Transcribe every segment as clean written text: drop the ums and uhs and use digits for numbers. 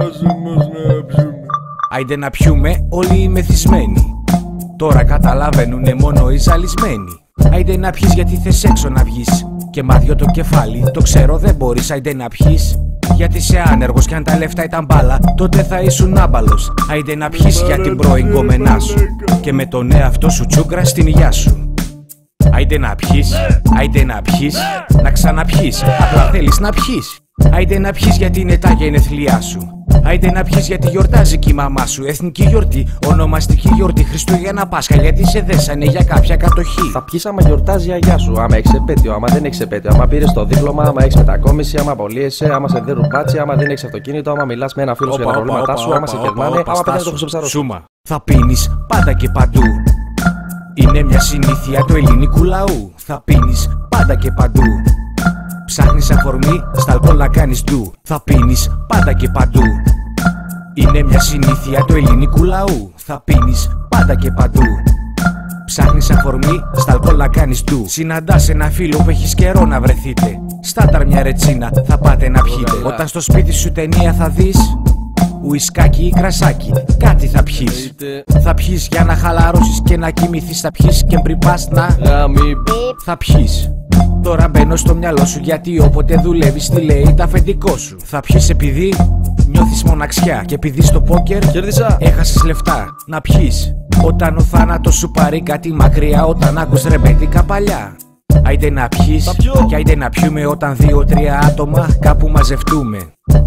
Άσε μας να πιούμε. Άιντε να πιούμε όλοι οι μεθυσμένοι. Τώρα καταλαβαίνουνε μόνο οι ζαλισμένοι. Άιντε να πιείς γιατί θες έξω να βγεις. Και μάδιω το κεφάλι, το ξέρω δεν μπορείς. Άιντε να πιείς γιατί είσαι άνεργος. Κι αν τα λεφτά ήταν μπάλα, τότε θα ήσουν άμπαλος. Άιντε να πιείς για την πρώην κομμενά σου. Και με τον εαυτό σου τσούγκρα στην υγειά σου. Άιντε να πιείς, άιντε να πιείς, να ξαναπιείς. Απλά θέλεις να πιείς. Άιντε να πιείς γιατί είναι τα γενεθλιά σου. Άιντε να πιείς γιατί γιορτάζει και η μαμά σου. Εθνική γιορτή, ονομαστική γιορτή, Χριστούγεννα, Πάσχα. Γιατί σε δέσανε για κάποια κατοχή. Θα πιείς άμα γιορτάζει η αγιά σου. Άμα έχεις επέτειο, άμα δεν έχεις επέτειο. Άμα πήρες το δίπλωμα, άμα έχεις μετακόμιση, άμα απολύεσαι, άμα σε δίνουν μπάτσι, άμα δεν έχεις αυτοκίνητο, άμα μιλάς με ένα φίλο σου για τα προβλήματά σου, άμα σε κερνάνε, άμα πετάνε το χρυσοψαρό σου. Θα πίνεις πάντα και παντού. Είναι μια συνήθεια του ελληνικού λαού. Θα πίνεις πάντα και παντού. Ψάχνεις αφορμή στα αλκοόλ να κάνεις ντου. Θα πίνεις πάντα και παντού. Είναι μια συνήθεια του ελληνικού λαού. Θα πίνεις πάντα και παντού. Ψάχνεις αφορμή στα αλκοόλ να κάνεις ντου. Συναντάς ένα φίλο που έχεις καιρό να βρεθείτε. Στάταρ μια ρετσίνα θα πάτε να πιείτε. Όταν στο σπίτι σου ταινία θα δεις ουισκάκι ή κρασάκι, κάτι θα πιείς. Θα πιείς για να χαλαρώσεις και να κοιμηθείς. Θα πιείς και πριν πας να θα πιείς. Τώρα μπαίνω στο μυαλό σου γιατί όποτε δουλεύεις τι λέει τα αφεντικό σου. Θα πιείς επειδή νιώθεις μοναξιά. Και επειδή στο πόκερ κέρδισα, έχασες λεφτά. Να πιείς όταν ο θάνατος σου πάρει κάτι μακριά. Όταν άκους ρεμπέτικα παλιά. Άιντε να πιείς και άιντε να πιούμε όταν 2-3 άτομα κάπου μαζευτούμε.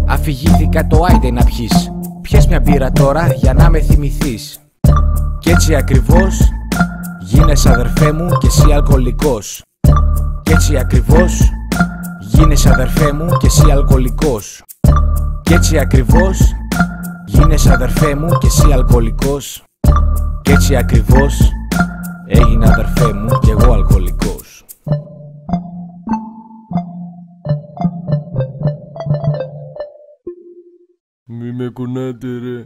Αφηγήθηκα το άιντε να πιείς. Πιες μια μπύρα τώρα για να με θυμηθείς. Κι έτσι ακριβώς γίνεσαι αδερφέ μου και εσύ αλκοολικός. Κι έτσι ακριβώς γίνεσαι αδερφέ μου και εσύ αλκοολικός. Κι έτσι ακριβώς γίνεσαι αδερφέ μου και εσύ αλκοολικός. Κι έτσι ακριβώς έγινα αδερφέ μου και εγώ αλκοολικός. Μη με κουνάτε ρε.